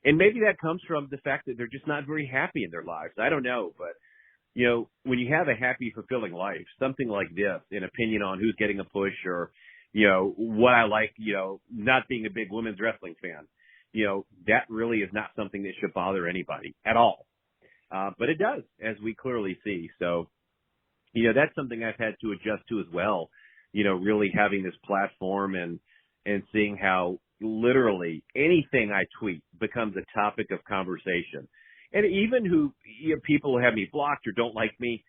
And maybe that comes from the fact that they're just not very happy in their lives. I don't know. But, you know, when you have a happy, fulfilling life, something like this, an opinion on who's getting a push or, you know, what I like, you know, not being a big women's wrestling fan, you know, that really is not something that should bother anybody at all. But it does, as we clearly see. So, you know, that's something I've had to adjust to as well, you know, really having this platform and seeing how literally anything I tweet becomes a topic of conversation. And even people who have me blocked or don't like me,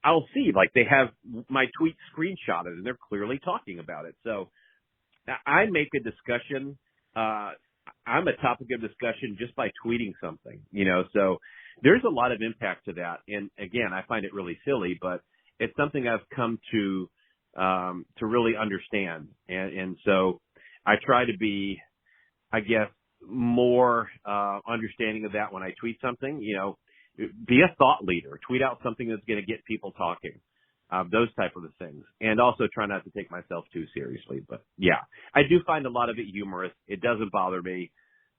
I'll see, like, they have my tweet screenshotted and they're clearly talking about it. So I make a discussion. I'm a topic of discussion just by tweeting something, you know, so there's a lot of impact to that. And again, I find it really silly, but it's something I've come to really understand. And so I try to be, I guess, more understanding of that when I tweet something. You know, be a thought leader. Tweet out something that's going to get people talking. Those type of things. And also try not to take myself too seriously. But yeah, I do find a lot of it humorous. It doesn't bother me.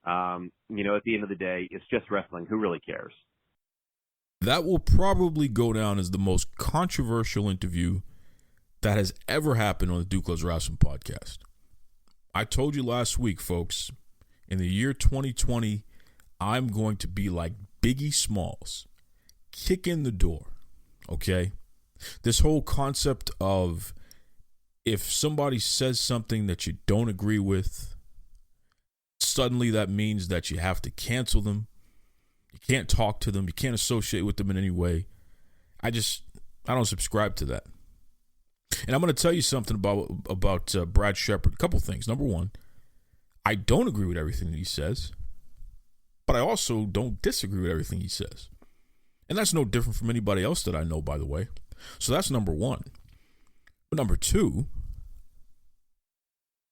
You know, at the end of the day, it's just wrestling. Who really cares? That will probably go down as the most controversial interview that has ever happened on the Duke Loves Rasslin podcast. I told you last week, folks, in the year 2020, I'm going to be like Biggie Smalls. Kick in the door, okay? This whole concept of if somebody says something that you don't agree with, suddenly that means that you have to cancel them. You can't talk to them. You can't associate with them in any way. I don't subscribe to that. And I'm going to tell you something about Brad Shepard. A couple things. Number one, I don't agree with everything that he says. But I also don't disagree with everything he says. And that's no different from anybody else that I know, by the way. So that's number one. But number two,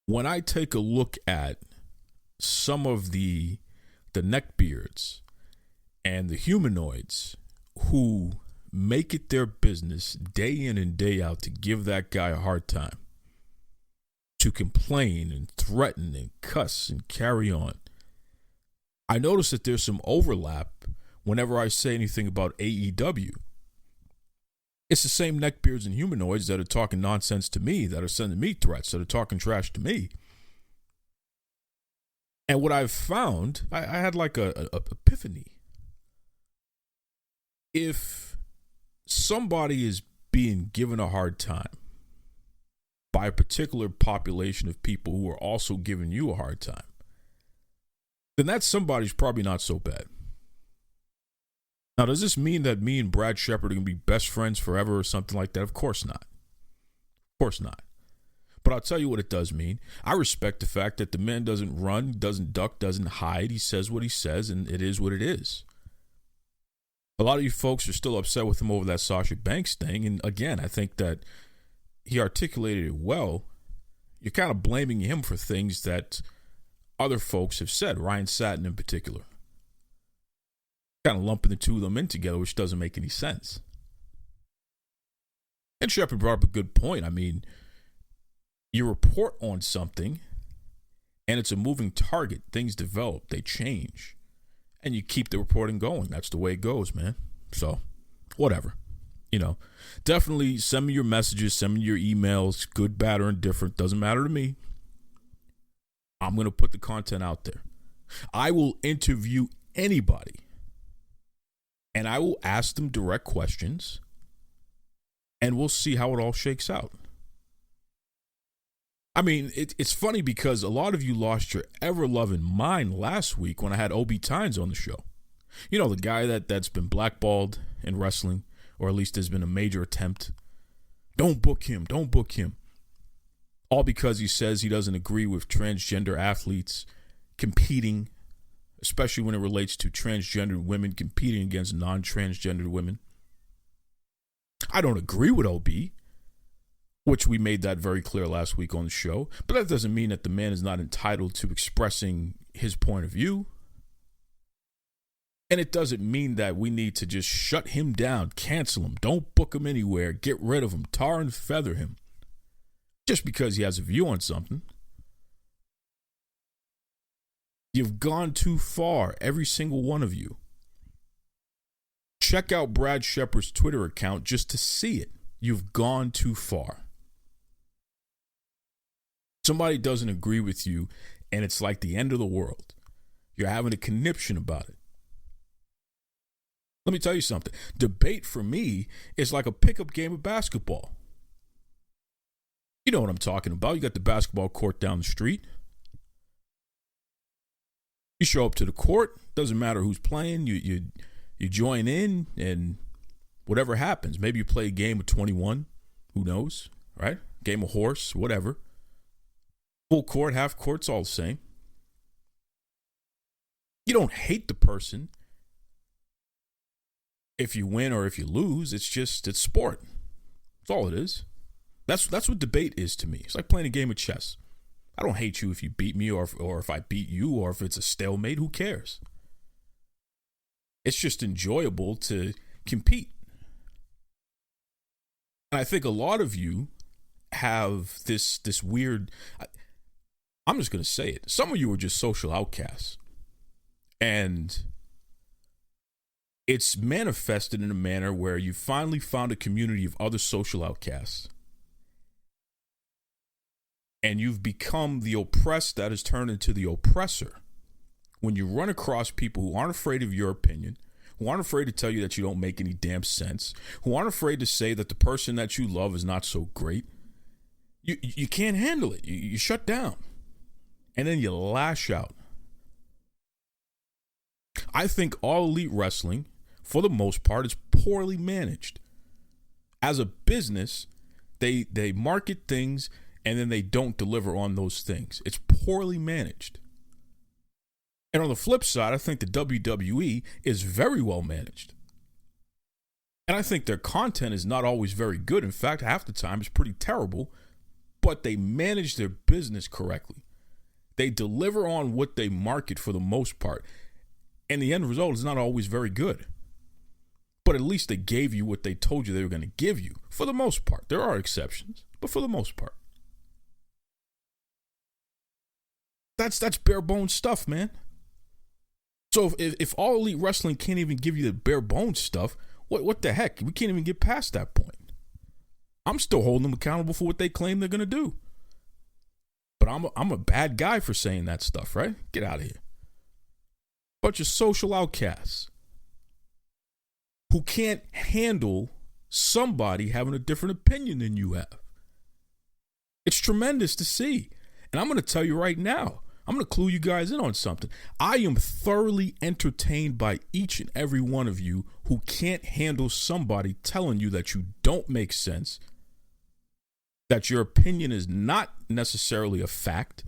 when I take a look at some of the neckbeards and the humanoids who make it their business day in and day out to give that guy a hard time, to complain and threaten and cuss and carry on, I notice that there's some overlap whenever I say anything about AEW. It's the same neckbeards and humanoids that are talking nonsense to me, that are sending me threats, that are talking trash to me. And what I've found, I had like a epiphany. If somebody is being given a hard time by a particular population of people who are also giving you a hard time, then that somebody's probably not so bad. Now, does this mean that me and Brad Shepard are going to be best friends forever or something like that? Of course not. Of course not. But I'll tell you what it does mean. I respect the fact that the man doesn't run, doesn't duck, doesn't hide. He says what he says, and it is what it is. A lot of you folks are still upset with him over that Sasha Banks thing. And again, I think that he articulated it well. You're kind of blaming him for things that other folks have said, Ryan Satin in particular. Kind of lumping the two of them in together, which doesn't make any sense. And Shepard brought up a good point. I mean, you report on something, and it's a moving target. Things develop, they change, and you keep the reporting going. That's the way it goes, man. So, whatever. You know, definitely send me your messages, send me your emails, good, bad, or indifferent. Doesn't matter to me. I'm going to put the content out there. I will interview anybody, and I will ask them direct questions, and we'll see how it all shakes out. I mean, it's funny because a lot of you lost your ever-loving mind last week when I had Obi Tynes on the show. You know, the guy that's been blackballed in wrestling, or at least there's been a major attempt. Don't book him. Don't book him. All because he says he doesn't agree with transgender athletes competing, especially when it relates to transgender women competing against non-transgender women. I don't agree with OB, which we made that very clear last week on the show, but that doesn't mean that the man is not entitled to expressing his point of view. And it doesn't mean that we need to just shut him down, cancel him, don't book him anywhere, get rid of him, tar and feather him, just because he has a view on something. You've gone too far, every single one of you. Check out Brad Shepard's Twitter account just to see it. You've gone too far. Somebody doesn't agree with you, and it's like the end of the world. You're having a conniption about it. Let me tell you something. Debate for me is like a pickup game of basketball. You know what I'm talking about. You got the basketball court down the street. You show up to the court. Doesn't matter who's playing. You join in, and whatever happens. Maybe you play a game of 21. Who knows, right? Game of horse, whatever. Full court, half court's all the same. You don't hate the person if you win or if you lose. It's sport. That's all it is. That's what debate is to me. It's like playing a game of chess. I don't hate you if you beat me or if I beat you or if it's a stalemate. Who cares? It's just enjoyable to compete. And I think a lot of you have this weird, I'm just going to say it. Some of you are just social outcasts. And it's manifested in a manner where you finally found a community of other social outcasts. And you've become the oppressed that has turned into the oppressor. When you run across people who aren't afraid of your opinion, who aren't afraid to tell you that you don't make any damn sense, who aren't afraid to say that the person that you love is not so great, you can't handle it. You shut down. And then you lash out. I think all elite wrestling, for the most part, is poorly managed. As a business, they market things and then they don't deliver on those things. It's poorly managed. And on the flip side, I think the WWE is very well managed. And I think their content is not always very good. In fact, half the time it's pretty terrible, but they manage their business correctly. They deliver on what they market for the most part. And the end result is not always very good. But at least they gave you what they told you they were going to give you for the most part. There are exceptions, but for the most part. That's bare bones stuff, man. So if All Elite Wrestling can't even give you the bare bones stuff, what the heck? We can't even get past that point. I'm still holding them accountable for what they claim they're going to do. But I'm a bad guy for saying that stuff, right? Get out of here. Bunch of social outcasts who can't handle somebody having a different opinion than you have. It's tremendous to see. And I'm going to tell you right now, I'm going to clue you guys in on something. I am thoroughly entertained by each and every one of you who can't handle somebody telling you that you don't make sense, that your opinion is not necessarily a fact,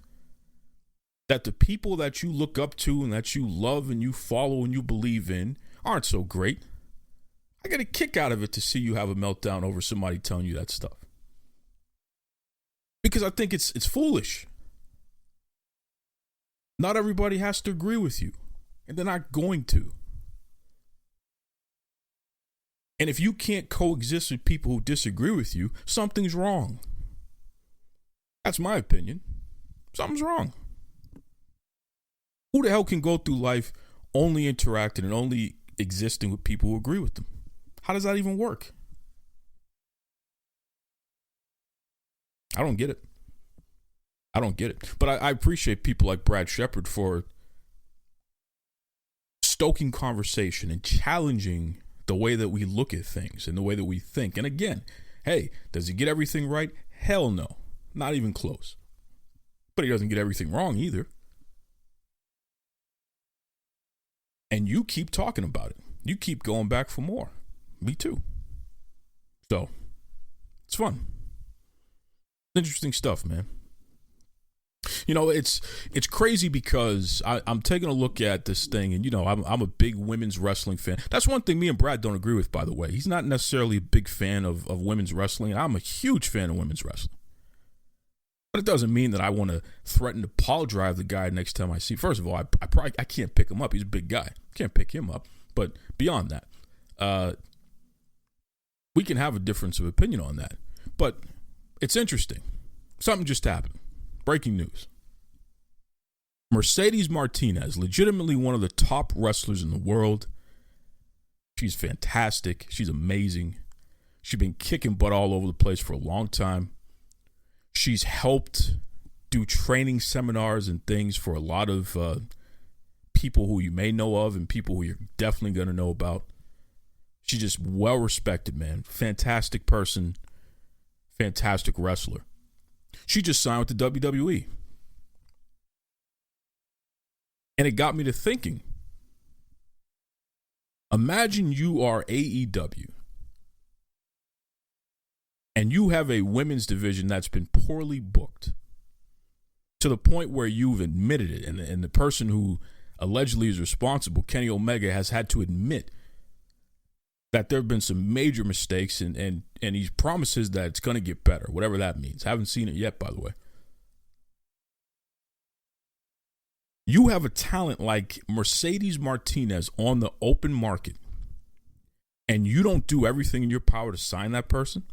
that the people that you look up to and that you love and you follow and you believe in aren't so great. I get a kick out of it to see you have a meltdown over somebody telling you that stuff. Because I think it's foolish. Not everybody has to agree with you, and they're not going to. And if you can't coexist with people who disagree with you, something's wrong. That's my opinion. Something's wrong. Who the hell can go through life only interacting and only existing with people who agree with them? How does that even work? I don't get it. But I appreciate people like Brad Shepard for stoking conversation and challenging the way that we look at things and the way that we think. And again, hey, does he get everything right? Hell no. Not even close. But he doesn't get everything wrong either. And you keep talking about it. You keep going back for more. Me too. So, it's fun. Interesting stuff, man. You know, it's crazy because I'm taking a look at this thing, and, you know, I'm a big women's wrestling fan. That's one thing me and Brad don't agree with, by the way. He's not necessarily a big fan of women's wrestling. I'm a huge fan of women's wrestling. But it doesn't mean that I want to threaten to pile drive the guy next time I see. First of all, I can't pick him up. He's a big guy. Can't pick him up. But beyond that, we can have a difference of opinion on that. But it's interesting. Something just happened. Breaking news. Mercedes Martinez, legitimately one of the top wrestlers in the world. She's fantastic. She's amazing. She's been kicking butt all over the place for a long time. She's helped do training seminars and things for a lot of people who you may know of and people who you're definitely going to know about. She's just well respected, man. Fantastic person. Fantastic wrestler. She just signed with the WWE. And it got me to thinking. Imagine you are AEW. And you have a women's division that's been poorly booked. To the point where you've admitted it. And the person who allegedly is responsible, Kenny Omega, has had to admit that there have been some major mistakes, and he promises that it's going to get better, whatever that means. Haven't seen it yet, by the way. You have a talent like Mercedes Martinez on the open market, and you don't do everything in your power to sign that person?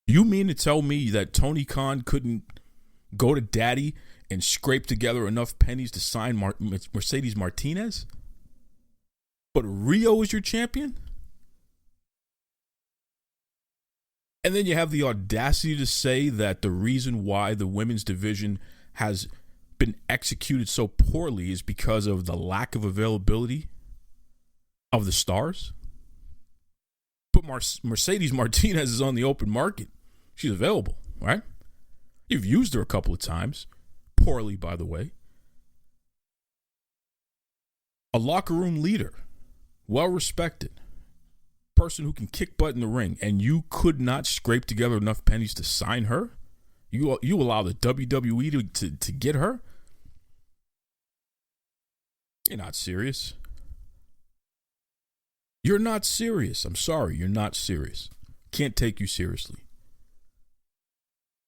You mean to tell me that Tony Khan couldn't go to daddy and scrape together enough pennies to sign Mercedes Martinez? But Rio is your champion? And then you have the audacity to say that the reason why the women's division has been executed so poorly is because of the lack of availability of the stars? But Mercedes Martinez is on the open market. She's available, right? You've used her a couple of times. Poorly, by the way. A locker room leader. Well respected. Person who can kick butt in the ring. And you could not scrape together enough pennies to sign her? You allow the WWE to get her? You're not serious. You're not serious. I'm sorry. You're not serious. Can't take you seriously.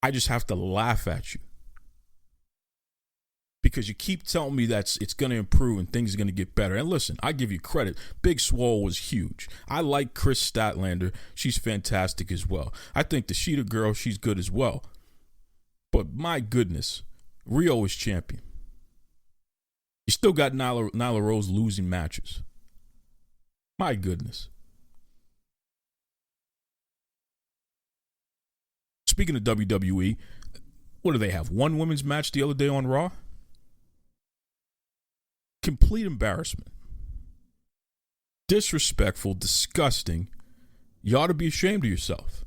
I just have to laugh at you. Because you keep telling me that it's going to improve and things are going to get better. And listen, I give you credit. Big Swole was huge. I like Chris Statlander. She's fantastic as well. I think the Sheeta girl, she's good as well. But my goodness, Rio is champion. You still got Nyla Rose losing matches. My goodness. Speaking of WWE, what do they have? One women's match the other day on Raw? Complete embarrassment. Disrespectful, disgusting. You ought to be ashamed of yourself.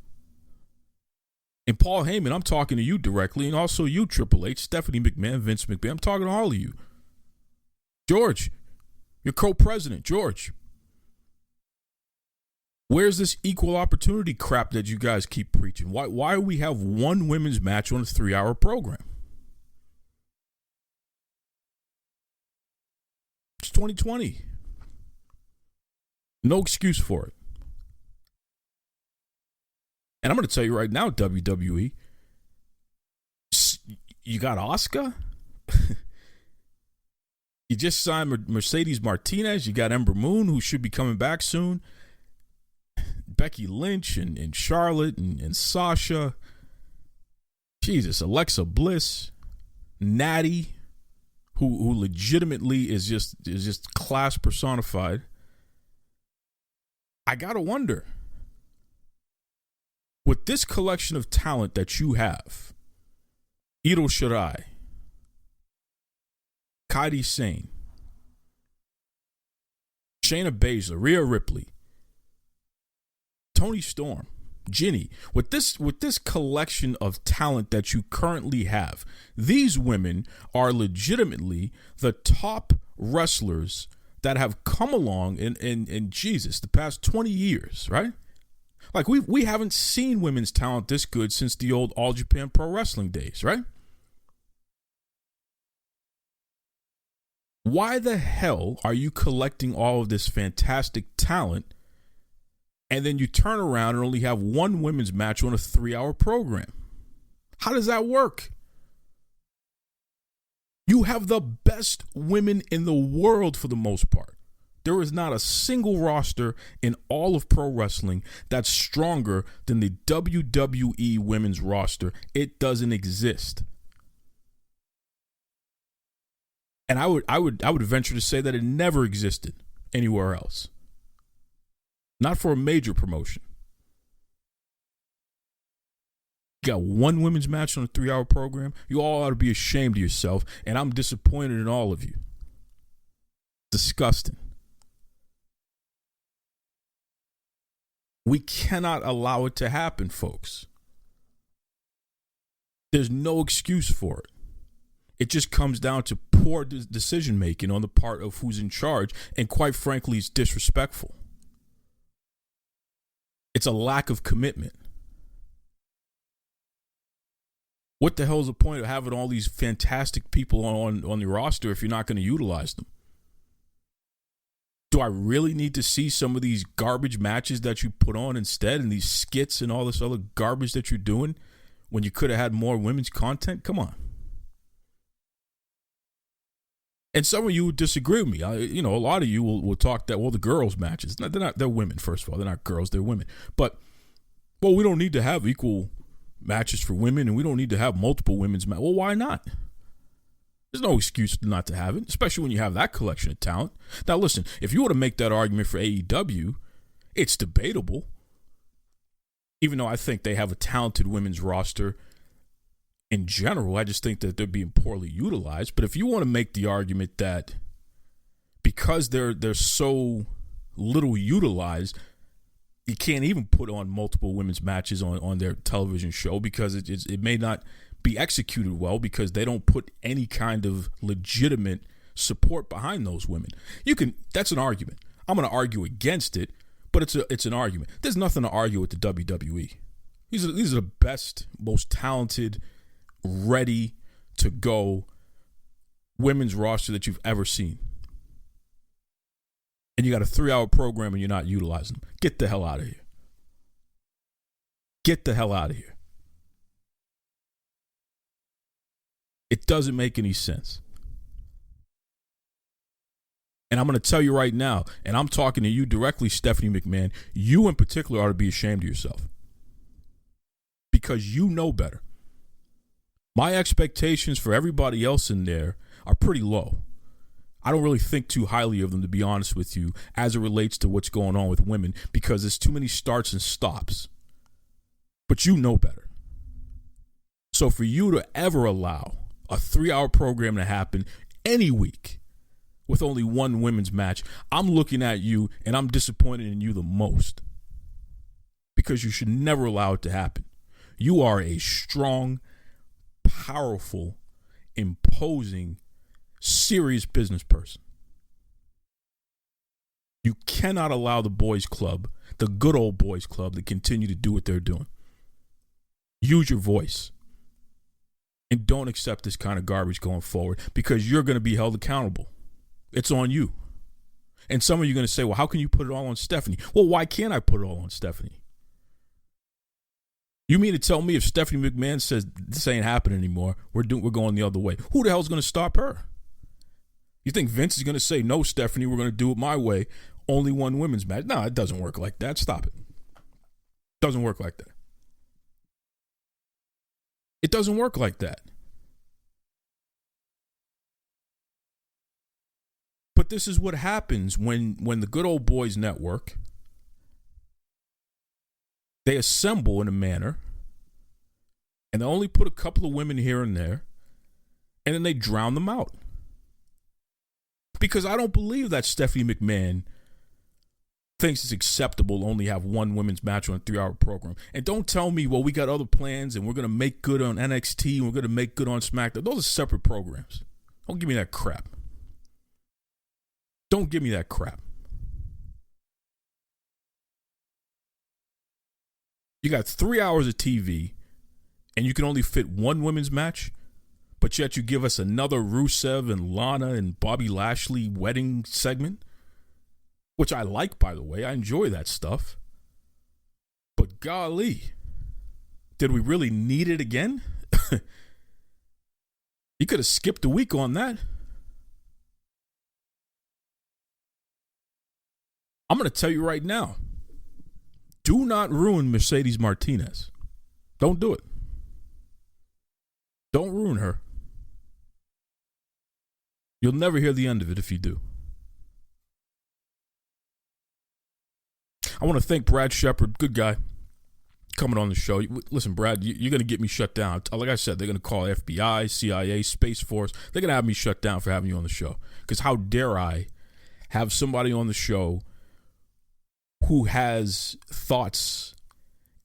And Paul Heyman, I'm talking to you directly, and also you, Triple H, Stephanie McMahon, Vince McMahon. I'm talking to all of you. George, your co-president, George. Where's this equal opportunity crap that you guys keep preaching? Why do we have one women's match on a 3-hour program? It's 2020. No excuse for it. And I'm going to tell you right now, WWE, you got Asuka? You just signed Mercedes Martinez. You got Ember Moon, who should be coming back soon. Becky Lynch and Charlotte and Sasha. Jesus, Alexa Bliss. Natty, who legitimately is just class personified. I got to wonder, with this collection of talent that you have, Ito Shirai, Kairi Sane, Shayna Baszler, Rhea Ripley, Toni Storm, Ginny, with this collection of talent that you currently have, these women are legitimately the top wrestlers that have come along in Jesus, the past 20 years, right? Like we haven't seen women's talent this good since the old All Japan Pro Wrestling days, right? Why the hell are you collecting all of this fantastic talent and then you turn around and only have one women's match on a 3-hour program? How does that work? You have the best women in the world for the most part. There is not a single roster in all of pro wrestling that's stronger than the WWE women's roster. It doesn't exist. And I would venture to say that it never existed anywhere else. Not for a major promotion. You got one women's match on a 3-hour program. You all ought to be ashamed of yourself, and I'm disappointed in all of you. Disgusting. We cannot allow it to happen, folks. There's no excuse for it. It just comes down to poor decision making on the part of who's in charge, and quite frankly, it's disrespectful. It's a lack of commitment. What the hell is the point of having all these fantastic people on the roster if you're not going to utilize them? Do I really need to see some of these garbage matches that you put on instead, and these skits and all this other garbage that you're doing when you could have had more women's content? Come on. And some of you would disagree with me. A lot of you will talk that, well, the girls' matches, they're women, first of all. They're not girls, they're women. But, well, we don't need to have equal matches for women, and we don't need to have multiple women's matches. Well, why not? There's no excuse not to have it, especially when you have that collection of talent. Now, listen, if you were to make that argument for AEW, it's debatable. Even though I think they have a talented women's roster in general, I just think that they're being poorly utilized. But if you want to make the argument that because they're so little utilized, you can't even put on multiple women's matches on their television show because it may not be executed well because they don't put any kind of legitimate support behind those women. That's an argument. I'm going to argue against it, but it's an argument. There's nothing to argue with the WWE. These are the best, most talented, ready to go women's roster that you've ever seen. and you got a 3-hour program and you're not utilizing them. Get the hell out of here. Get the hell out of here. It doesn't make any sense. And I'm going to tell you right now, and I'm talking to you directly, Stephanie McMahon, you in particular ought to be ashamed of yourself. Because you know better. My expectations for everybody else in there are pretty low. I don't really think too highly of them, to be honest with you, as it relates to what's going on with women, because there's too many starts and stops. But you know better. So for you to ever allow a 3-hour program to happen any week with only one women's match, I'm looking at you and I'm disappointed in you the most. Because you should never allow it to happen. You are a strong, powerful, imposing, serious business person. You cannot allow the boys club, the good old boys club, to continue to do what they're doing. Use your voice. And don't accept this kind of garbage going forward, because you're going to be held accountable. It's on you. And some of you are going to say, well, how can you put it all on Stephanie? Well, why can't I put it all on Stephanie? You mean to tell me if Stephanie McMahon says this ain't happening anymore, we're going the other way? Who the hell's going to stop her? You think Vince is going to say, no, Stephanie, we're going to do it my way, only one women's match? No, it doesn't work like that. Stop it. It doesn't work like that. It doesn't work like that. But this is what happens when the good old boys network, they assemble in a manner, and they only put a couple of women here and there, and then they drown them out. Because I don't believe that Stephanie McMahon thinks it's acceptable to only have one women's match on a 3-hour program. And don't tell me, well, we got other plans and we're going to make good on NXT and we're going to make good on SmackDown. Those are separate programs. Don't give me that crap. Don't give me that crap. You got 3 hours of TV and you can only fit one women's match, but yet you give us another Rusev and Lana and Bobby Lashley wedding segment, which I like, by the way. I enjoy that stuff. But golly, did we really need it again? You could have skipped a week on that. I'm going to tell you right now, do not ruin Mercedes Martinez. Don't do it. Don't ruin her. You'll never hear the end of it if you do. I want to thank Brad Shepard, good guy, coming on the show. Listen, Brad, you're going to get me shut down. Like I said, they're going to call FBI, CIA, Space Force. They're going to have me shut down for having you on the show. Because how dare I have somebody on the show who has thoughts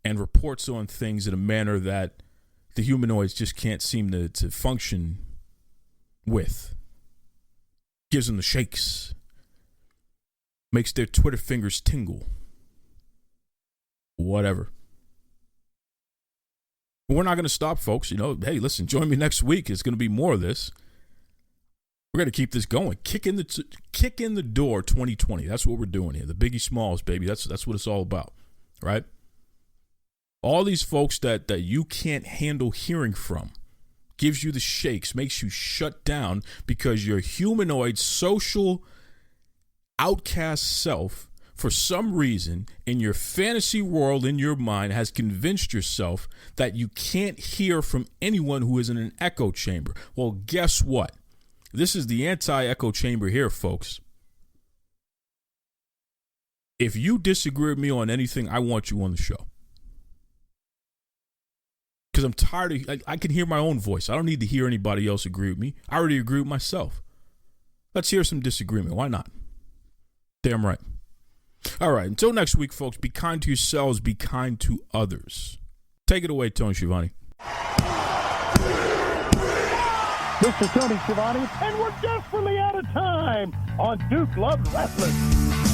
and reports on things in a manner that the humanoids just can't seem to function with. Gives them the shakes. Makes their Twitter fingers tingle. Whatever. But we're not going to stop, folks. You know, hey, listen, join me next week. It's going to be more of this. We're going to keep this going. Kick in the door 2020. That's what we're doing here. The Biggie Smalls, baby. That's what it's all about, right? All these folks that you can't handle hearing from, gives you the shakes, makes you shut down because your humanoid social outcast self, for some reason, in your fantasy world, in your mind, has convinced yourself that you can't hear from anyone who is in an echo chamber. Well, guess what? This is the anti-echo chamber here, folks. If you disagree with me on anything, I want you on the show. Because I'm tired of, I can hear my own voice. I don't need to hear anybody else agree with me. I already agree with myself. Let's hear some disagreement. Why not? Damn right. All right. Until next week, folks, be kind to yourselves. Be kind to others. Take it away, Tony Schiavone. This is Tony Schiavone, and we're desperately out of time on Duke Loves Wrestling.